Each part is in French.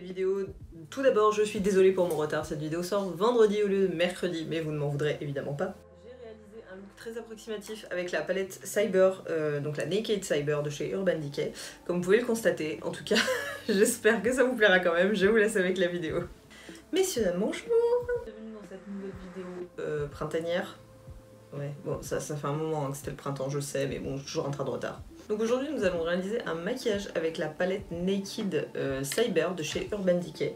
vidéo. Tout d'abord, je suis désolée pour mon retard, cette vidéo sort vendredi au lieu de mercredi, mais vous ne m'en voudrez évidemment pas. J'ai réalisé un look très approximatif avec la palette Cyber, donc la Naked Cyber de chez Urban Decay. Comme vous pouvez le constater, en tout cas, j'espère que ça vous plaira quand même, je vous laisse avec la vidéo. Messieurs, dames, bonjour. Bienvenue dans cette nouvelle vidéo printanière. Ouais, bon, ça fait un moment que c'était le printemps, je sais, mais bon, toujours en train de retard. Donc aujourd'hui, nous allons réaliser un maquillage avec la palette Naked Cyber de chez Urban Decay.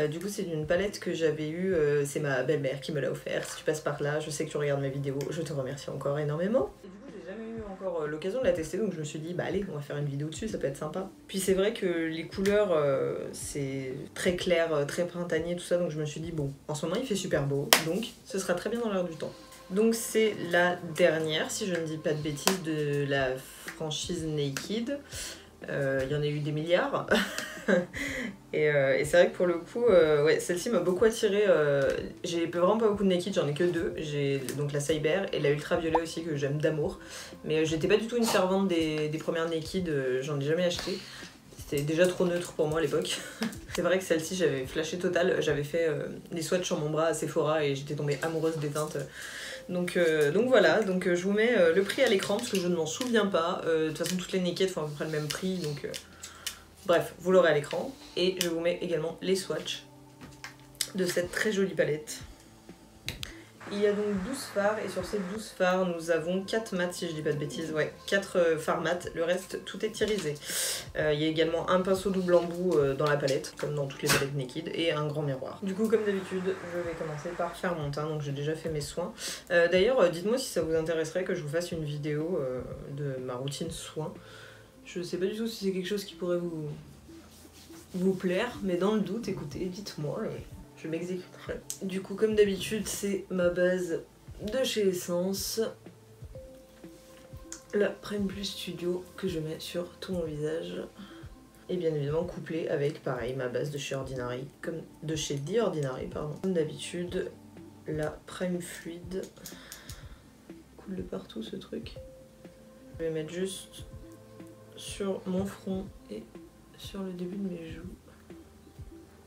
Du coup, c'est une palette que j'avais eue, c'est ma belle-mère qui me l'a offert. Si tu passes par là, je sais que tu regardes mes vidéos, je te remercie encore énormément. Et du coup, j'ai jamais eu encore l'occasion de la tester, donc je me suis dit, bah allez, on va faire une vidéo dessus, ça peut être sympa. Puis c'est vrai que les couleurs, c'est très clair, très printanier, tout ça, donc je me suis dit, bon, en ce moment il fait super beau, donc ce sera très bien dans l'air du temps. Donc c'est la dernière, si je ne dis pas de bêtises, de la franchise Naked. Il y en a eu des milliards. et c'est vrai que pour le coup, ouais, celle-ci m'a beaucoup attirée. J'ai vraiment pas beaucoup de Naked, j'en ai que deux. J'ai donc la Cyber et la Ultraviolet aussi que j'aime d'amour. Mais j'étais pas du tout une fervente des premières Naked, j'en ai jamais acheté. C'était déjà trop neutre pour moi à l'époque. C'est vrai que celle-ci j'avais flashé total, j'avais fait des swatchs sur mon bras à Sephora et j'étais tombée amoureuse des teintes. Donc voilà, donc je vous mets le prix à l'écran parce que je ne m'en souviens pas. De toute façon toutes les Naked font à peu près le même prix, donc bref, vous l'aurez à l'écran. Et je vous mets également les swatchs de cette très jolie palette. Il y a donc 12 fards et sur ces 12 fards nous avons 4 mats si je dis pas de bêtises, ouais, 4 fards mat, le reste tout est irisé. Il y a également un pinceau double embout dans la palette, comme dans toutes les palettes Naked, et un grand miroir. Du coup comme d'habitude, je vais commencer par faire mon teint, donc j'ai déjà fait mes soins. D'ailleurs dites-moi si ça vous intéresserait que je vous fasse une vidéo de ma routine soins. Je sais pas du tout si c'est quelque chose qui pourrait vous plaire, mais dans le doute, écoutez, dites-moi. Je m'exécuterai. Du coup, comme d'habitude, c'est ma base de chez Essence. La Prime Plus Studio que je mets sur tout mon visage. Et bien évidemment couplée avec, pareil, ma base de chez Ordinary, comme de chez The Ordinary, pardon. Comme d'habitude, la Prime Fluide. Coule de partout ce truc. Je vais mettre juste sur mon front et sur le début de mes joues.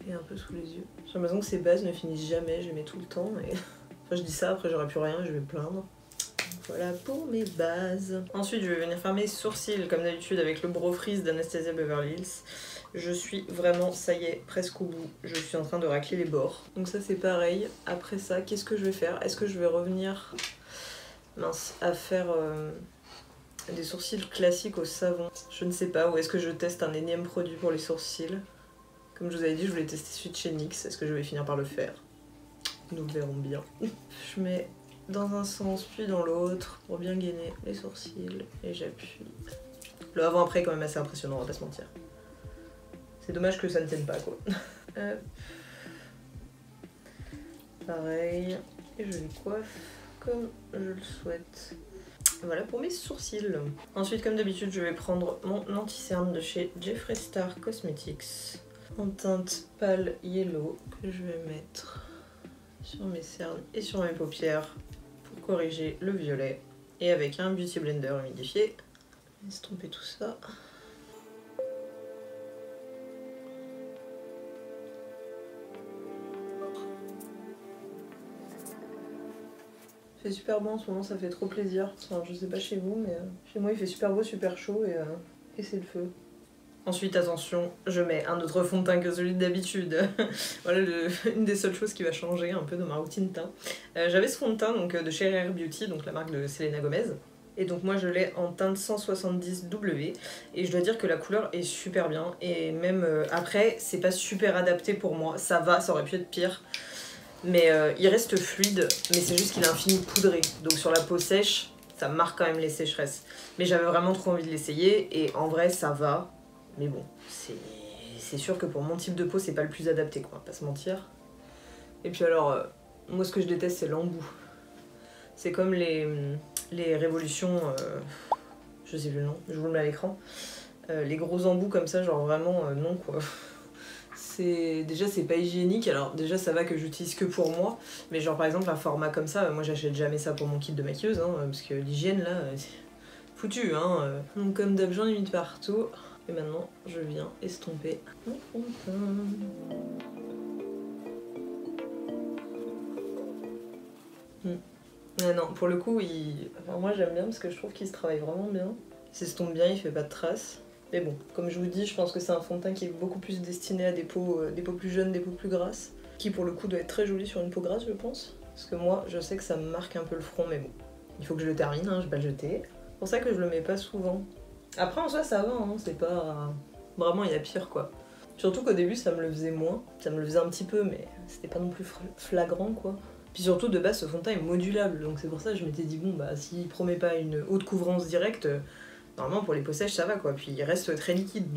Et un peu sous les yeux. J'ai l'impression que ces bases ne finissent jamais, je les mets tout le temps, mais enfin je dis ça, après j'aurai plus rien, je vais me plaindre. Voilà pour mes bases. Ensuite je vais venir faire mes sourcils comme d'habitude avec le Brow Freeze d'Anastasia Beverly Hills. Je suis vraiment, ça y est, presque au bout. Je suis en train de racler les bords. Donc ça c'est pareil. Après ça, qu'est-ce que je vais faire? Est-ce que je vais revenir, mince, à faire des sourcils classiques au savon? Je ne sais pas, ou est-ce que je teste un énième produit pour les sourcils? Comme je vous avais dit, je voulais tester celui de chez NYX. Est-ce que je vais finir par le faire? Nous verrons bien. Je mets dans un sens puis dans l'autre pour bien gainer les sourcils et j'appuie. Le avant-après est quand même assez impressionnant, on va pas se mentir. C'est dommage que ça ne tienne pas quoi. Hop. Pareil. Et je les coiffe comme je le souhaite. Voilà pour mes sourcils. Ensuite, comme d'habitude, je vais prendre mon anti-cerne de chez Jeffree Star Cosmetics. En teinte pâle yellow que je vais mettre sur mes cernes et sur mes paupières pour corriger le violet. Et avec un Beauty Blender humidifié, estomper tout ça. Il fait super beau en ce moment, ça fait trop plaisir. Enfin, je sais pas chez vous, mais chez moi il fait super beau, super chaud et c'est le feu. Ensuite, attention, je mets un autre fond de teint que celui d'habitude. Voilà une des seules choses qui va changer un peu dans ma routine teint. J'avais ce fond de teint donc, de chez Rare Beauty, donc la marque de Selena Gomez. Et donc moi je l'ai en teinte 170W et je dois dire que la couleur est super bien. Et même après, c'est pas super adapté pour moi. Ça va, ça aurait pu être pire. Mais il reste fluide, mais c'est juste qu'il a un fini poudré. Donc sur la peau sèche, ça marque quand même les sécheresses. Mais j'avais vraiment trop envie de l'essayer et en vrai ça va. Mais bon, c'est sûr que pour mon type de peau, c'est pas le plus adapté, quoi, pas se mentir. Et puis alors, moi ce que je déteste, c'est l'embout. C'est comme les révolutions, je sais plus le nom, je vous le mets à l'écran. Les gros embouts comme ça, genre vraiment, non quoi. Déjà c'est pas hygiénique, alors déjà ça va que j'utilise que pour moi. Mais genre par exemple un format comme ça, moi j'achète jamais ça pour mon kit de maquilleuse, hein, parce que l'hygiène là, c'est foutu, hein. Donc comme d'hab j'en ai mis de partout. Et maintenant, je viens estomper mon fond de teint. Ah non, pour le coup, enfin, moi j'aime bien parce que je trouve qu'il se travaille vraiment bien. Il s'estompe bien, il fait pas de traces. Mais bon, comme je vous dis, je pense que c'est un fond de teint qui est beaucoup plus destiné à des peaux plus jeunes, des peaux plus grasses. Qui pour le coup doit être très joli sur une peau grasse, je pense. Parce que moi, je sais que ça me marque un peu le front, mais bon. Il faut que je le termine, hein, je vais pas le jeter. C'est pour ça que je le mets pas souvent. Après en soi ça va, hein, c'est pas... Vraiment il y a pire quoi. Surtout qu'au début ça me le faisait moins. Ça me le faisait un petit peu, mais c'était pas non plus flagrant quoi. Puis surtout de base ce fond de teint est modulable, donc c'est pour ça que je m'étais dit bon bah s'il promet pas une haute couvrance directe, normalement pour les peaux sèches ça va quoi, puis il reste très liquide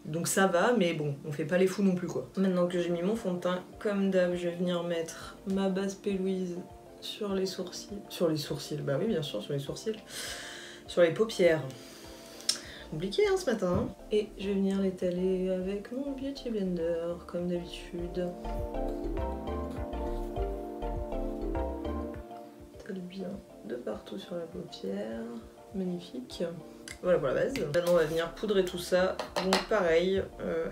donc ça va, mais bon on fait pas les fous non plus quoi. Maintenant que j'ai mis mon fond de teint, comme d'hab je vais venir mettre ma base P. Louise sur les sourcils. Sur les sourcils, bah oui bien sûr sur les sourcils. Sur les paupières. Compliqué hein ce matin. Et je vais venir l'étaler avec mon Beauty Blender comme d'habitude. Bien de partout sur la paupière, magnifique. Voilà pour la base. Maintenant on va venir poudrer tout ça, donc pareil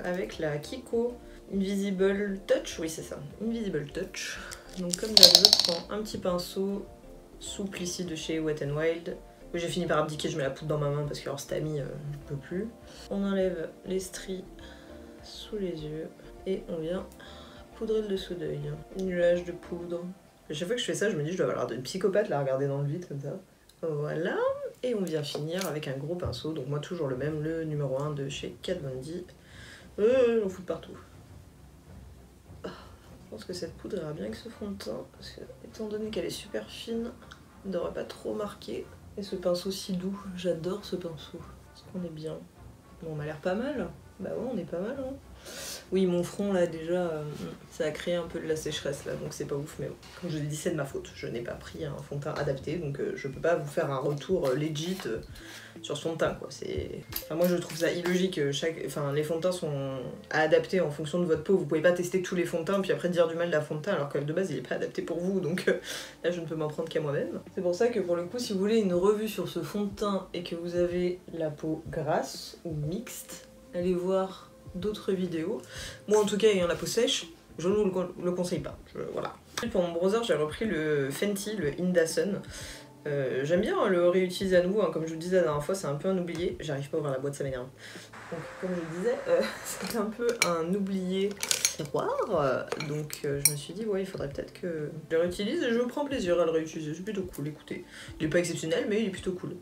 avec la Kiko Invisible Touch, oui c'est ça, Invisible Touch. Donc comme d'hab je prends un petit pinceau souple ici de chez Wet n Wild. J'ai fini par abdiquer, je mets la poudre dans ma main parce que alors Stamy je peux plus. On enlève les stries sous les yeux et on vient poudrer le dessous d'œil. Nuage de poudre. À chaque fois que je fais ça, je me dis je dois avoir une psychopathe la regarder dans le vide comme ça. Voilà, et on vient finir avec un gros pinceau, donc moi toujours le même, le numéro 1 de chez Kat Von D. J'en fous de partout. Je pense que cette poudre ira bien avec ce fond de teint, parce que étant donné qu'elle est super fine, elle ne devrait pas trop marquer. Et ce pinceau si doux, j'adore ce pinceau. Est-ce qu'on est bien? Bon, on m'a l'air pas mal. Bah ouais, on est pas mal, hein. Oui, mon front là déjà, ça a créé un peu de la sécheresse là, donc c'est pas ouf, mais bon. Comme je l'ai dit, c'est de ma faute. Je n'ai pas pris un fond de teint adapté, donc je peux pas vous faire un retour legit sur ce fond de teint quoi. Enfin, moi je trouve ça illogique. Enfin, les fonds de teint sont adaptés en fonction de votre peau. Vous pouvez pas tester tous les fonds de teint puis après dire du mal d'un fond de teint alors que de base il est pas adapté pour vous, donc là je ne peux m'en prendre qu'à moi-même. C'est pour ça que pour le coup, si vous voulez une revue sur ce fond de teint et que vous avez la peau grasse ou mixte, allez voir d'autres vidéos. Moi en tout cas ayant la peau sèche, je ne vous le conseille pas. Voilà. Pour mon bronzer j'ai repris le Fenty, le Indacen. J'aime bien le réutiliser à nouveau, hein. Comme je vous disais la dernière fois, c'est un peu un oublié. J'arrive pas à ouvrir la boîte, ça m'énerve. Donc comme je le disais, c'est un peu un oublié tiroir. Donc je me suis dit ouais il faudrait peut-être que je le réutilise et je prends plaisir à le réutiliser. C'est plutôt cool, écoutez. Il est pas exceptionnel mais il est plutôt cool.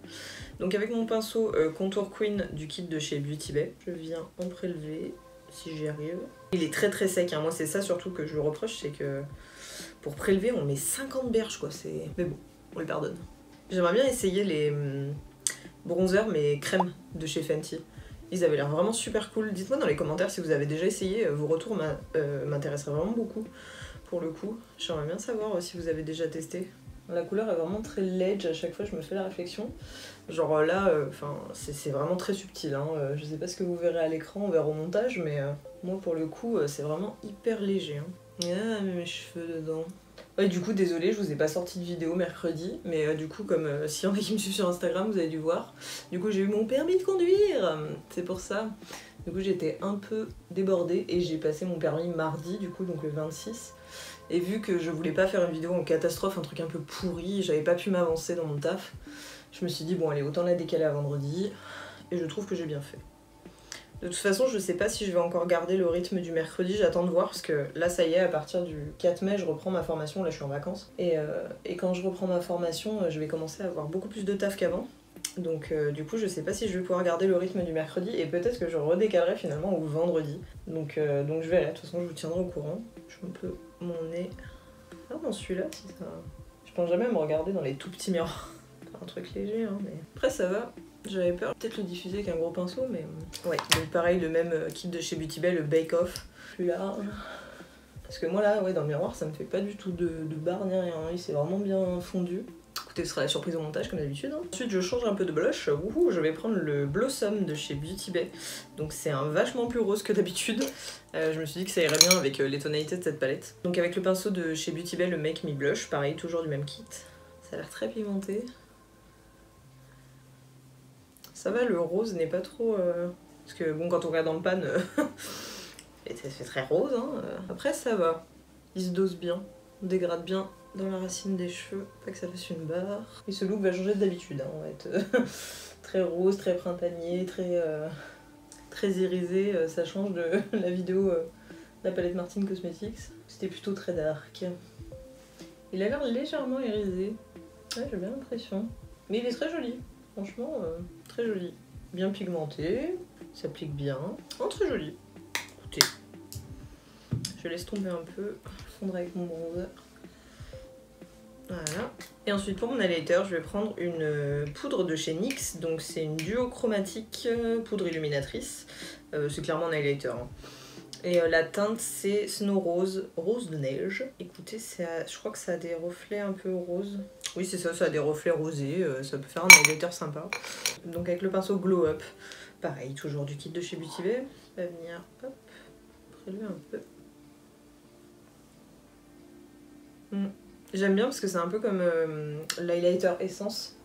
Donc avec mon pinceau Contour Queen du kit de chez Beauty Bay, je viens en prélever si j'y arrive. Il est très très sec, hein. Moi c'est ça surtout que je le reproche, c'est que pour prélever on met 50 berges quoi. Mais bon, on le pardonne. J'aimerais bien essayer les bronzers mais crème de chez Fenty. Ils avaient l'air vraiment super cool. Dites-moi dans les commentaires si vous avez déjà essayé, vos retours m'intéresseraient vraiment beaucoup pour le coup. J'aimerais bien savoir si vous avez déjà testé. La couleur est vraiment très ledge, à chaque fois je me fais la réflexion. Genre là, c'est vraiment très subtil, hein. Je sais pas ce que vous verrez à l'écran, on verra au montage, mais moi pour le coup c'est vraiment hyper léger. Hein. Ah, mais mes cheveux dedans. Ouais, du coup, désolé, je vous ai pas sorti de vidéo mercredi, mais du coup, comme si y en a qui me suivent sur Instagram, vous avez dû voir. Du coup, j'ai eu mon permis de conduire, c'est pour ça. Du coup, j'étais un peu débordée et j'ai passé mon permis mardi, du coup, donc le 26. Et vu que je voulais pas faire une vidéo en catastrophe, un truc un peu pourri, j'avais pas pu m'avancer dans mon taf, je me suis dit, bon, allez, autant la décaler à vendredi. Et je trouve que j'ai bien fait. De toute façon, je sais pas si je vais encore garder le rythme du mercredi, j'attends de voir parce que là, ça y est, à partir du 4 mai, je reprends ma formation, là je suis en vacances. Et quand je reprends ma formation, je vais commencer à avoir beaucoup plus de taf qu'avant. Donc du coup, je sais pas si je vais pouvoir garder le rythme du mercredi et peut-être que je redécalerai finalement au vendredi. Donc je verrai, de toute façon, je vous tiendrai au courant. Je suis un peu mon nez... Ah non, celui-là, si ça... Je pense jamais à me regarder dans les tout petits miroirs. Un truc léger, hein, mais... Après, ça va. J'avais peur peut-être le diffuser avec un gros pinceau, mais... Ouais, donc pareil, le même kit de chez Beauty Bay, le Bake Off. Plus large. Parce que moi, là, ouais, dans le miroir, ça me fait pas du tout de barre ni rien. Il s'est vraiment bien fondu. Écoutez, ce sera la surprise au montage, comme d'habitude. Hein. Ensuite, je change un peu de blush. Wouhou, je vais prendre le Blossom de chez Beauty Bay. Donc c'est un vachement plus rose que d'habitude. Je me suis dit que ça irait bien avec les tonalités de cette palette. Donc avec le pinceau de chez Beauty Bay, le Make Me Blush. Pareil, toujours du même kit. Ça a l'air très pigmenté. Ça va, le rose n'est pas trop Parce que bon, quand on regarde dans le pan, ça fait très rose. Hein. Après, ça va. Il se dose bien. On dégrade bien dans la racine des cheveux. Pas que ça fasse une barre. Et ce look va changer d'habitude. Hein. On va être très rose, très printanier, très irisé. Ça change de la vidéo de la palette Martine Cosmetics. C'était plutôt très dark. Il a l'air légèrement irisé. Ouais, j'ai bien l'impression. Mais il est très joli. Franchement, très joli. Bien pigmenté. Il s'applique bien. Oh, très joli. Écoutez. Je laisse tomber un peu. Fondre avec mon bronzer. Voilà. Et ensuite pour mon highlighter, je vais prendre une poudre de chez NYX. Donc c'est une duo chromatique poudre illuminatrice. C'est clairement un highlighter. Hein. Et la teinte c'est Snow Rose, rose de neige. Écoutez, je crois que ça a des reflets un peu roses. Oui c'est ça, ça a des reflets rosés, ça peut faire un highlighter sympa. Donc avec le pinceau Glow Up, pareil, toujours du kit de chez Beauty Bay. On va venir, hop, prélever un peu. J'aime bien parce que c'est un peu comme l'highlighter Essence.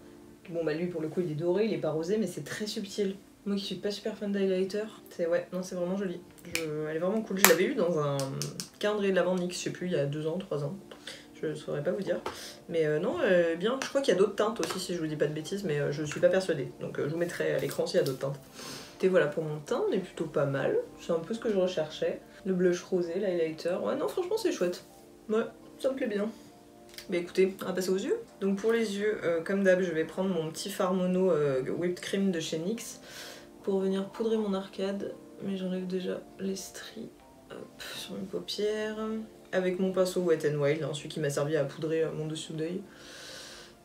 Bon bah lui pour le coup il est doré, il est pas rosé mais c'est très subtil. Moi qui suis pas super fan d'highlighter, c'est vraiment joli. Elle est vraiment cool. Je l'avais eu dans un calendrier de la bande NYX, je sais plus, il y a 2 ans, 3 ans. Je saurais pas vous dire. Mais non, bien. Je crois qu'il y a d'autres teintes aussi si je vous dis pas de bêtises, mais je suis pas persuadée. Donc je vous mettrai à l'écran s'il y a d'autres teintes. Et voilà pour mon teint, on est plutôt pas mal. C'est un peu ce que je recherchais. Le blush rosé, l'highlighter. Ouais non franchement c'est chouette. Ouais, ça me plaît bien. Bah écoutez, on va passer aux yeux. Donc pour les yeux, comme d'hab, je vais prendre mon petit fard mono whipped cream de chez NYX pour venir poudrer mon arcade. Mais j'enlève déjà les stries sur mes paupières. Avec mon pinceau Wet n Wild, hein, celui qui m'a servi à poudrer mon dessous d'œil.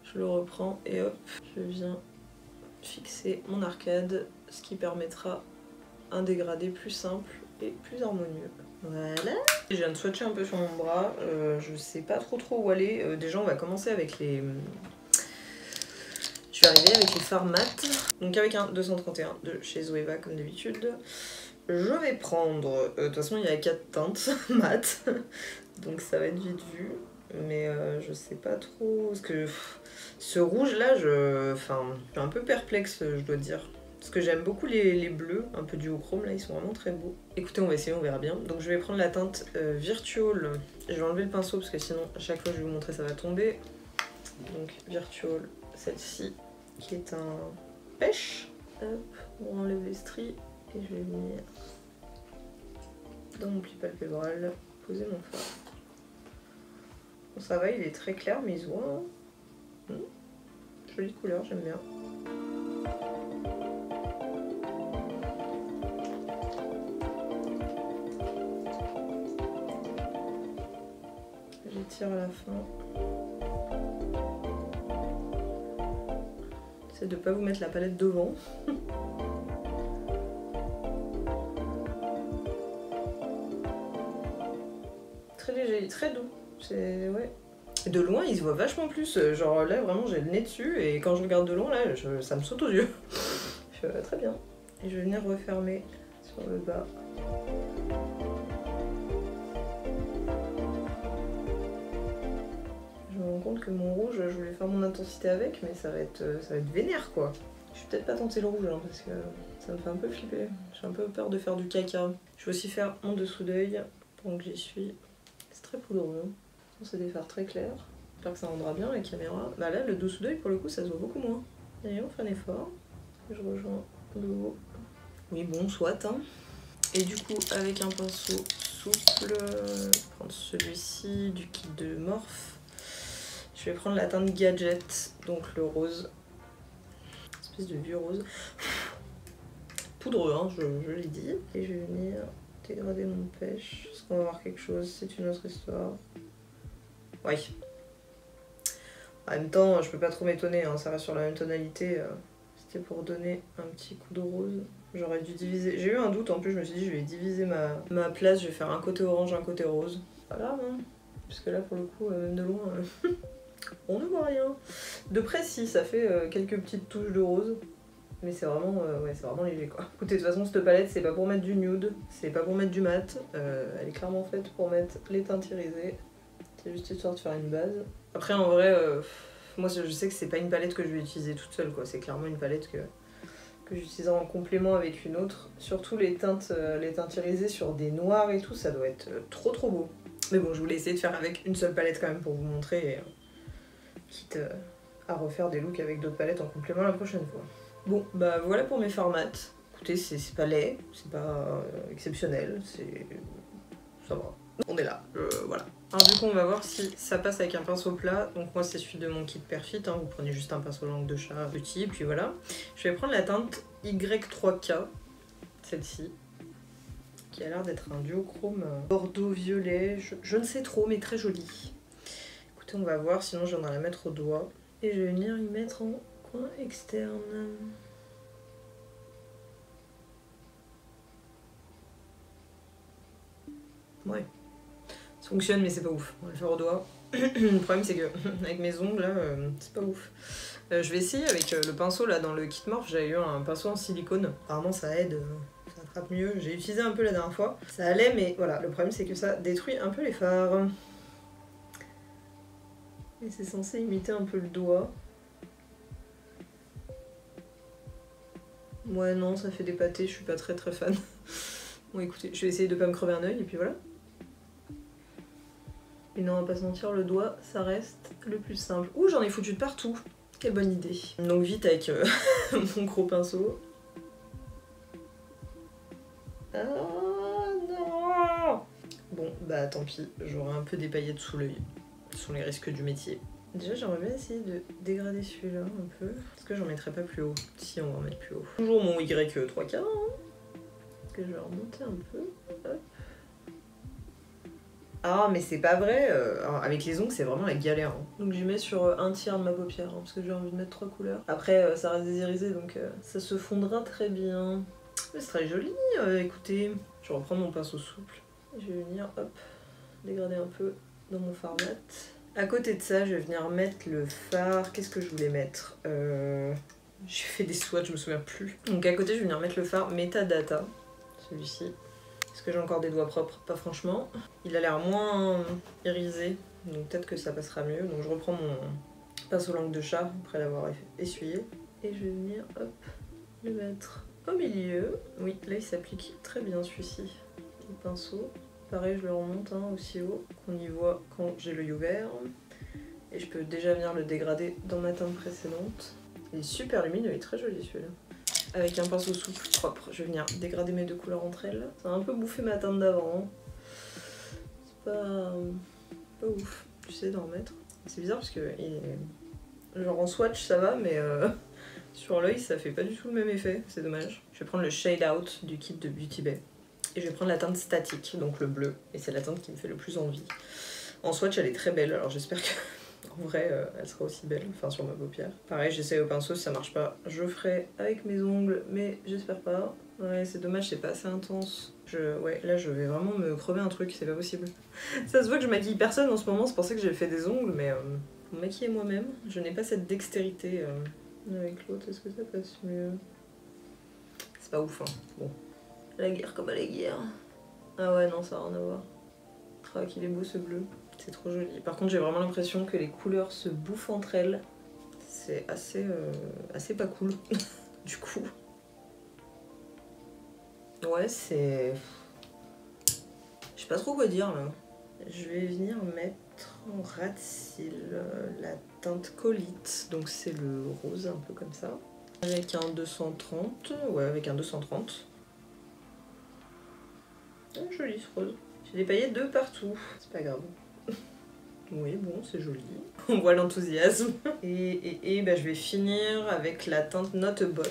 Je le reprends et hop, je viens fixer mon arcade, ce qui permettra un dégradé plus simple et plus harmonieux. Voilà. Je viens de swatcher un peu sur mon bras, je sais pas trop où aller. Déjà on va commencer avec les... Je vais arriver avec les fards mat. Donc avec un 231 de chez Zoeva comme d'habitude. Je vais prendre... de toute façon il y a 4 teintes mat. Donc ça va être vite vu. Mais je sais pas trop... Parce que ce rouge là, je suis un peu perplexe je dois dire. Parce que j'aime beaucoup les bleus, un peu duochrome là, ils sont vraiment très beaux. Écoutez, on va essayer, on verra bien. Donc je vais prendre la teinte Virtual. Je vais enlever le pinceau parce que sinon à chaque fois je vais vous montrer ça va tomber. Donc Virtual, celle-ci, qui est un pêche. Hop, on enlève les stries et je vais venir dans mon pli palpébral, poser mon fard. Bon ça va, il est très clair mais il se voit. Hein. Jolie couleur, j'aime bien. J'étire à la fin. J'essaie de pas vous mettre la palette devant. Très léger, très doux. C'est... ouais. Et de loin, il se voit vachement plus. Genre là, vraiment, j'ai le nez dessus et quand je regarde de loin, là, ça me saute aux yeux. Très bien. Et je vais venir refermer sur le bas. Je me rends compte que mon rouge, je voulais faire mon intensité avec, mais ça va être vénère quoi. Je vais peut-être pas tenter le rouge hein, parce que ça me fait un peu flipper. J'ai un peu peur de faire du caca. Je vais aussi faire mon dessous d'œil pendant que j'y suis. C'est très poudreux. C'est des fards très clairs. J'espère que ça rendra bien la caméra. Bah là, le dessous d'œil pour le coup, ça se voit beaucoup moins. Et on fait un effort. Je rejoins de haut. Oui bon, soit. Hein. Et du coup, avec un pinceau souple, je vais prendre celui-ci du kit de Morphe. Je vais prendre la teinte Gadget, donc le rose. Une espèce de vieux rose. Poudreux, hein, je l'ai dit. Et je vais venir dégrader mon pêche. Est-ce qu'on va voir quelque chose? C'est une autre histoire. Oui. En même temps, je peux pas trop m'étonner, hein, ça reste sur la même tonalité. C'était pour donner un petit coup de rose. J'aurais dû diviser. J'ai eu un doute en plus, je me suis dit je vais diviser ma place, je vais faire un côté orange, un côté rose. Pas grave, hein. Parce que là pour le coup, même de loin, on ne voit rien. De près si, ça fait quelques petites touches de rose. Mais c'est vraiment, c'est vraiment léger quoi. Écoutez, de toute façon cette palette c'est pas pour mettre du nude, c'est pas pour mettre du mat. Elle est clairement faite pour mettre les teintes irisées. C'est juste histoire de faire une base. Après en vrai, moi je sais que c'est pas une palette que je vais utiliser toute seule quoi. C'est clairement une palette que que j'utiliserai en complément avec une autre. Surtout les teintes irisées sur des noirs et tout, ça doit être trop beau. Mais bon, je voulais essayer de faire avec une seule palette quand même pour vous montrer, et, quitte à refaire des looks avec d'autres palettes en complément la prochaine fois. Bon, bah voilà pour mes formats. Écoutez, c'est pas laid, c'est pas exceptionnel, ça va. On est là, voilà. Alors du coup, on va voir si ça passe avec un pinceau plat. Donc moi, c'est celui de mon kit Perfit, hein. Vous prenez juste un pinceau langue de chat petit, et puis voilà. Je vais prendre la teinte Y3K, celle-ci, qui a l'air d'être un duochrome bordeaux-violet. Je ne sais trop, mais très joli. Écoutez, on va voir, sinon je viendrai la mettre au doigt. Et je vais venir y mettre en coin externe. Ouais. Ça fonctionne, mais c'est pas ouf. On va le faire au doigt. Le problème, c'est que avec mes ongles, là, c'est pas ouf. Je vais essayer avec le pinceau, là, dans le kit Morphe, j'avais eu un pinceau en silicone. Apparemment, ça aide, ça attrape mieux. J'ai utilisé un peu la dernière fois. Ça allait, mais voilà, le problème, c'est que ça détruit un peu les fards. Et c'est censé imiter un peu le doigt. Ouais, non, ça fait des pâtés, je suis pas très fan. Bon, écoutez, je vais essayer de pas me crever un œil, et puis voilà. Et non, on va pas se mentir, le doigt, ça reste le plus simple. Ouh, j'en ai foutu de partout. Quelle bonne idée. Donc vite avec mon gros pinceau. Ah non. Bon, bah tant pis, j'aurai un peu des paillettes sous l'œil. Ce sont les risques du métier. Déjà, j'aimerais bien essayer de dégrader celui-là un peu. Est-ce que j'en mettrai pas plus haut? Si, on va en mettre plus haut. Toujours mon Y3K, hein. Que je vais remonter un peu. Hop. Ah, mais c'est pas vrai, alors, avec les ongles c'est vraiment la galère. Hein. Donc je mets sur un tiers de ma paupière, hein, parce que j'ai envie de mettre 3 couleurs. Après ça reste des irisés, donc ça se fondra très bien. Mais c'est très joli, écoutez. Je reprends mon pinceau souple. Je vais venir, hop, dégrader un peu dans mon fard mat. À côté de ça, je vais venir mettre le fard. Qu'est-ce que je voulais mettre J'ai fait des swatchs, je me souviens plus. Donc à côté, je vais venir mettre le fard Metadata, celui-ci. Est-ce que j'ai encore des doigts propres? Pas franchement. Il a l'air moins irisé, donc peut-être que ça passera mieux. Donc je reprends mon pinceau langue de chat après l'avoir essuyé. Et je vais venir, hop, le mettre au milieu. Oui, là il s'applique très bien celui-ci, le pinceau. Pareil, je le remonte hein, aussi haut, qu'on y voit quand j'ai l'œil ouvert. Et je peux déjà venir le dégrader dans ma teinte précédente. Il est super lumineux, il est très joli celui-là. Avec un pinceau souple propre, je vais venir dégrader mes deux couleurs entre elles. Ça a un peu bouffé ma teinte d'avant. C'est pas ouf, j'essaie d'en remettre. C'est bizarre parce que genre en swatch ça va, mais sur l'œil ça fait pas du tout le même effet, c'est dommage. Je vais prendre le Shade Out du kit de Beauty Bay. Et je vais prendre la teinte statique, donc le bleu. Et c'est la teinte qui me fait le plus envie. En swatch elle est très belle, alors j'espère que... En vrai, elle sera aussi belle, enfin sur ma paupière. Pareil, j'essaye au pinceau, si ça marche pas, je ferai avec mes ongles, mais j'espère pas. Ouais, c'est dommage, c'est pas assez intense. Ouais, là je vais vraiment me crever un truc, c'est pas possible. Ça se voit que je maquille personne en ce moment, c'est pour ça que j'ai fait des ongles, mais pour maquiller moi-même, je n'ai pas cette dextérité avec l'autre. Est-ce que ça passe mieux? C'est pas ouf, hein. Bon. La guerre comme à la guerre. Ah ouais, non, ça n'a rien à voir. Ah, qu'il est beau ce bleu. C'est trop joli. Par contre, j'ai vraiment l'impression que les couleurs se bouffent entre elles. C'est assez pas cool, du coup. Ouais, c'est... Je sais pas trop quoi dire, là. Je vais venir mettre en ras de cils la teinte Colite. Donc c'est le rose, un peu comme ça. Avec un 230. Ouais, avec un 230. Ah, joli ce rose. J'ai des paillettes de partout. C'est pas grave. Oui, bon, c'est joli. On voit l'enthousiasme. Et bah, je vais finir avec la teinte Not a Bot.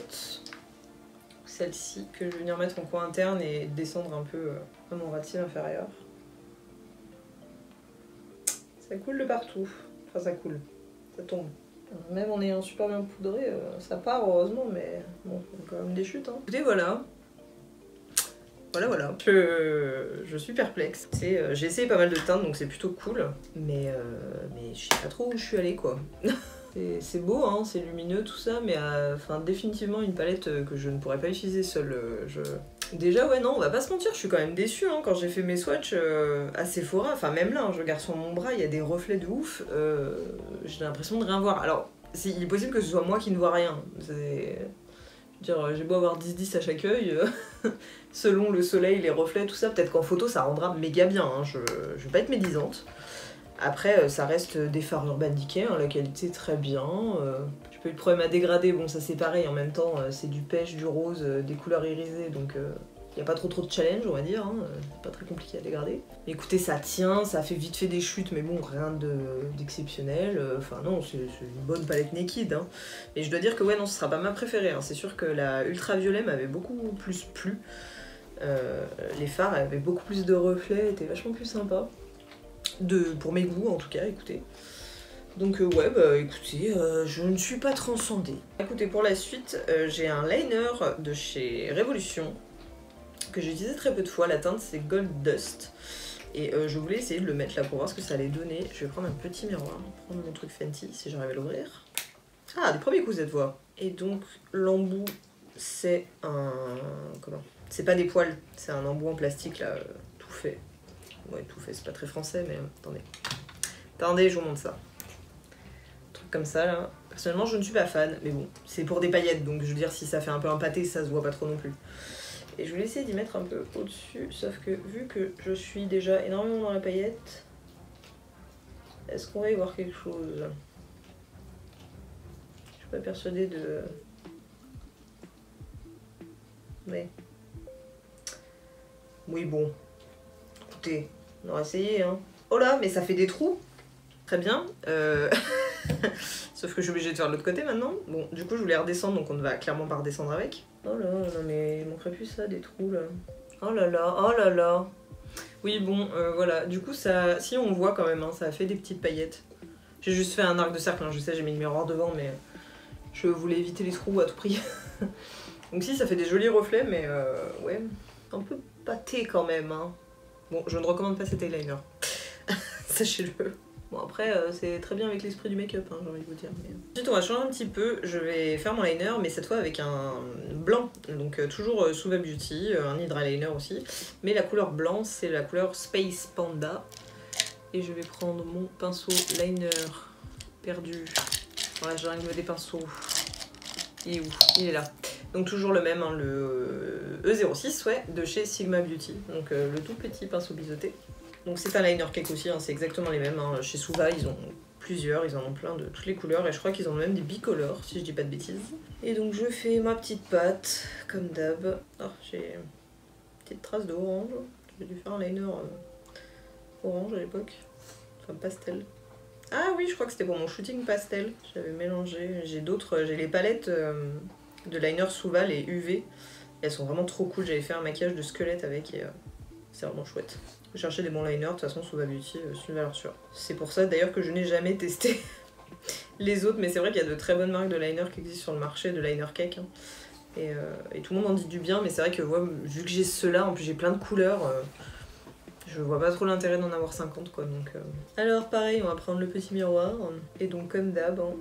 Celle-ci que je vais venir mettre en coin interne et descendre un peu à mon ras de cils inférieur. Ça coule de partout. Enfin, ça coule. Ça tombe. Même en ayant super bien poudré, ça part heureusement, mais bon, il y a quand même des chutes. Hein. Écoutez, voilà. Voilà. Je suis perplexe. J'ai essayé pas mal de teintes, donc c'est plutôt cool. Mais je sais pas trop où je suis allée, quoi. C'est beau, hein, c'est lumineux, tout ça, mais enfin, définitivement une palette que je ne pourrais pas utiliser seule. Déjà, ouais, non, on va pas se mentir, je suis quand même déçue, hein, quand j'ai fait mes swatchs à Sephora. Enfin, même là, hein, je regarde sur mon bras, il y a des reflets de ouf. J'ai l'impression de rien voir. Alors, il est possible que ce soit moi qui ne vois rien. Je veux dire, j'ai beau avoir 10-10 à chaque œil, selon le soleil, les reflets, tout ça, peut-être qu'en photo ça rendra méga bien, hein, je vais pas être médisante. Après, ça reste des fards Urban Decay, hein, la qualité très bien. J'ai pas eu de problème à dégrader, bon ça c'est pareil, en même temps c'est du pêche, du rose, des couleurs irisées, donc y a pas trop de challenge on va dire, hein, pas très compliqué à dégrader. Mais écoutez, ça tient, ça fait vite fait des chutes, mais bon, rien d'exceptionnel. Enfin non, c'est une bonne palette Naked. Hein. Et je dois dire que ouais, non, ce sera pas ma préférée. Hein. C'est sûr que la ultraviolet m'avait beaucoup plus plu. Les fards avaient beaucoup plus de reflets, étaient vachement plus sympas. Pour mes goûts en tout cas, écoutez. Donc ouais, bah écoutez, je ne suis pas transcendée. Écoutez, pour la suite, j'ai un liner de chez Révolution que j'ai utilisé très peu de fois. La teinte c'est Gold Dust. Et je voulais essayer de le mettre là pour voir ce que ça allait donner. Je vais prendre un petit miroir, prendre mon truc Fenty si j'arrive à l'ouvrir. Ah, des premiers coups cette fois. Et donc l'embout c'est un... comment? C'est pas des poils, c'est un embout en plastique là, tout fait. Ouais, tout fait, c'est pas très français, mais attendez. Attendez, je vous montre ça. Un truc comme ça, là. Personnellement, je ne suis pas fan, mais bon, c'est pour des paillettes, donc je veux dire, si ça fait un peu un pâté, ça se voit pas trop non plus. Et je voulais essayer d'y mettre un peu au-dessus, sauf que vu que je suis déjà énormément dans la paillette, est-ce qu'on va y voir quelque chose? Je suis pas persuadée de... Mais... Oui, bon. Écoutez, on va essayer, hein. Oh là, mais ça fait des trous. Très bien. Sauf que je suis obligée de faire de l'autre côté maintenant. Bon, du coup, je voulais redescendre, donc on ne va clairement pas redescendre avec. Oh là, non mais il manquerait plus ça, des trous là. Oh là là, oh là là. Oui, bon, voilà. Du coup, ça, si on voit quand même, hein, ça a fait des petites paillettes. J'ai juste fait un arc de cercle, hein. Je sais, j'ai mis le miroir devant, mais je voulais éviter les trous à tout prix. Donc si, ça fait des jolis reflets, mais ouais, un peu pâté quand même, hein. Bon, je ne recommande pas cet eyeliner. Sachez-le. Bon après, c'est très bien avec l'esprit du make-up, hein, j'ai envie de vous dire. Mais... Ensuite, on va changer un petit peu. Je vais faire mon liner, mais cette fois avec un blanc. Donc toujours Suva Beauty, un Hydra Liner aussi. Mais la couleur blanc, c'est la couleur Space Panda. Et je vais prendre mon pinceau liner perdu dans la jungle des pinceaux. Il est où? Il est là. Donc toujours le même, hein, le E06, ouais, de chez Sigma Beauty. Donc le tout petit pinceau biseauté. Donc c'est un liner cake aussi, hein, c'est exactement les mêmes. Hein. Chez Suva, ils ont plusieurs, ils en ont plein de toutes les couleurs. Et je crois qu'ils ont même des bicolores, si je dis pas de bêtises. Et donc je fais ma petite pâte, comme d'hab. Oh, j'ai une petite trace d'orange. J'ai dû faire un liner orange à l'époque. Enfin pastel. Ah oui, je crois que c'était pour mon shooting pastel. J'avais mélangé. J'ai d'autres, j'ai les palettes de liner Suva, les UV. Elles sont vraiment trop cool. J'avais fait un maquillage de squelette avec et c'est vraiment chouette. Je cherchais des bons liners, de toute façon Suva Beauty, c'est une valeur sûre. C'est pour ça d'ailleurs que je n'ai jamais testé les autres, mais c'est vrai qu'il y a de très bonnes marques de liner qui existent sur le marché, de liner cake. Hein. Et tout le monde en dit du bien, mais c'est vrai que ouais, vu que j'ai ceux-là, en plus j'ai plein de couleurs, je vois pas trop l'intérêt d'en avoir 50 quoi. Donc, Alors pareil, on va prendre le petit miroir, et donc comme d'hab, hein,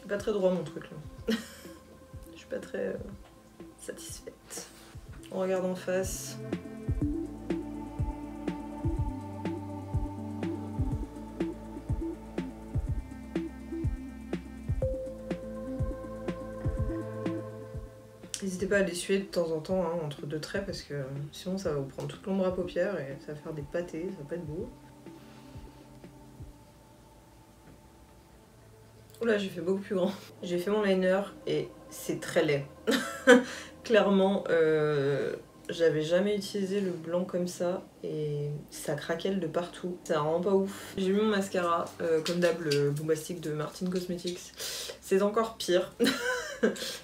pas très droit mon truc là. Je suis pas très satisfaite. On regarde en face. N'hésitez pas à les suer de temps en temps, hein, entre deux traits, parce que sinon ça va vous prendre toute l'ombre à paupières et ça va faire des pâtés, ça va pas être beau. Oula, j'ai fait beaucoup plus grand. J'ai fait mon liner et c'est très laid. Clairement, j'avais jamais utilisé le blanc comme ça et ça craquelle de partout. Ça rend pas ouf. J'ai mis mon mascara, comme d'hab, le Bombastic de Martin Cosmetics. C'est encore pire.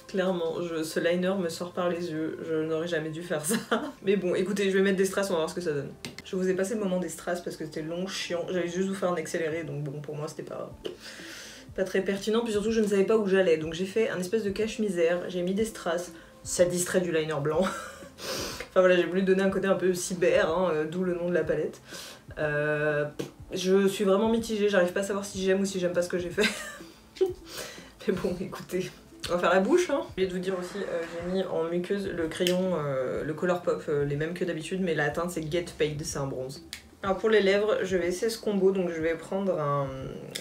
Clairement, ce liner me sort par les yeux. Je n'aurais jamais dû faire ça. Mais bon, écoutez, je vais mettre des strass, on va voir ce que ça donne. Je vous ai passé le moment des strass parce que c'était long, chiant. J'allais juste vous faire un accéléré, donc bon, pour moi, c'était pas très pertinent, puis surtout je ne savais pas où j'allais, donc j'ai fait un espèce de cache-misère, j'ai mis des strass, ça distrait du liner blanc. Enfin voilà, j'ai voulu donner un côté un peu cyber, hein, d'où le nom de la palette. Je suis vraiment mitigée, j'arrive pas à savoir si j'aime ou si j'aime pas ce que j'ai fait. Mais bon, écoutez, On va faire la bouche, hein. Je vais vous dire aussi, j'ai mis en muqueuse le crayon, le Colourpop, les mêmes que d'habitude, mais la teinte c'est Get Paid, c'est un bronze. Alors pour les lèvres, je vais essayer ce combo, donc je vais prendre un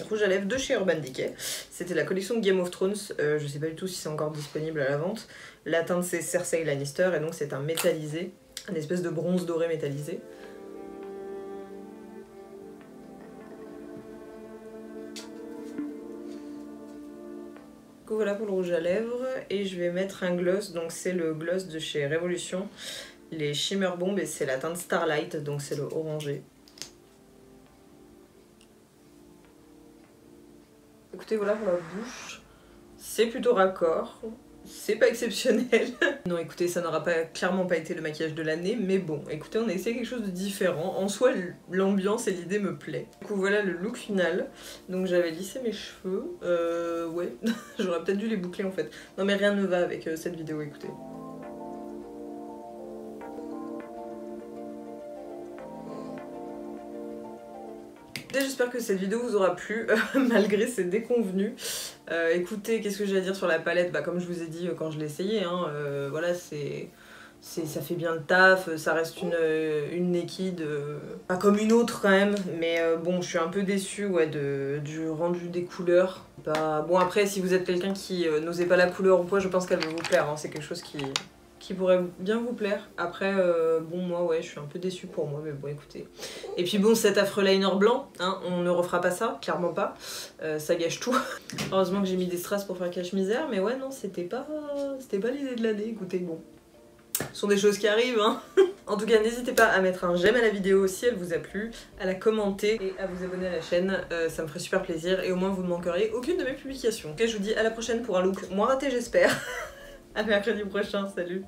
rouge à lèvres de chez Urban Decay. C'était la collection Game of Thrones, je sais pas du tout si c'est encore disponible à la vente. La teinte c'est Cersei Lannister et donc c'est un métallisé, un espèce de bronze doré métallisé. Voilà pour le rouge à lèvres et je vais mettre un gloss, donc c'est le gloss de chez Révolution, les Shimmer Bomb et c'est la teinte Starlight, donc c'est le orangé. Écoutez, voilà pour la bouche, c'est plutôt raccord, c'est pas exceptionnel. Non écoutez, ça n'aura clairement pas été le maquillage de l'année, mais bon, écoutez, on a essayé quelque chose de différent. En soi, l'ambiance et l'idée me plaît. Du coup, voilà le look final. Donc j'avais lissé mes cheveux, ouais, j'aurais peut-être dû les boucler en fait. Non mais rien ne va avec cette vidéo, écoutez. J'espère que cette vidéo vous aura plu malgré ses déconvenues. Écoutez, qu'est-ce que j'ai à dire sur la palette? Bah comme je vous ai dit quand je l'ai essayé, hein, voilà, ça fait bien le taf, ça reste une Naked, pas comme une autre quand même, mais bon, je suis un peu déçue ouais, du rendu des couleurs. Bon après, si vous êtes quelqu'un qui n'osait pas la couleur ou quoi, je pense qu'elle va vous plaire, hein. C'est quelque chose qui pourrait bien vous plaire. Après, bon, moi, ouais, je suis un peu déçue pour moi, mais bon, écoutez. Et puis bon, cet affreux liner blanc, hein, on ne refera pas ça, clairement pas. Ça gâche tout. Heureusement que j'ai mis des strass pour faire cache-misère, mais ouais, non, c'était pas l'idée de l'année, écoutez, bon. Ce sont des choses qui arrivent, hein. En tout cas, n'hésitez pas à mettre un j'aime à la vidéo si elle vous a plu, à la commenter et à vous abonner à la chaîne, ça me ferait super plaisir et au moins vous ne manqueriez aucune de mes publications. Ok, je vous dis à la prochaine pour un look moins raté, j'espère. À mercredi prochain, salut.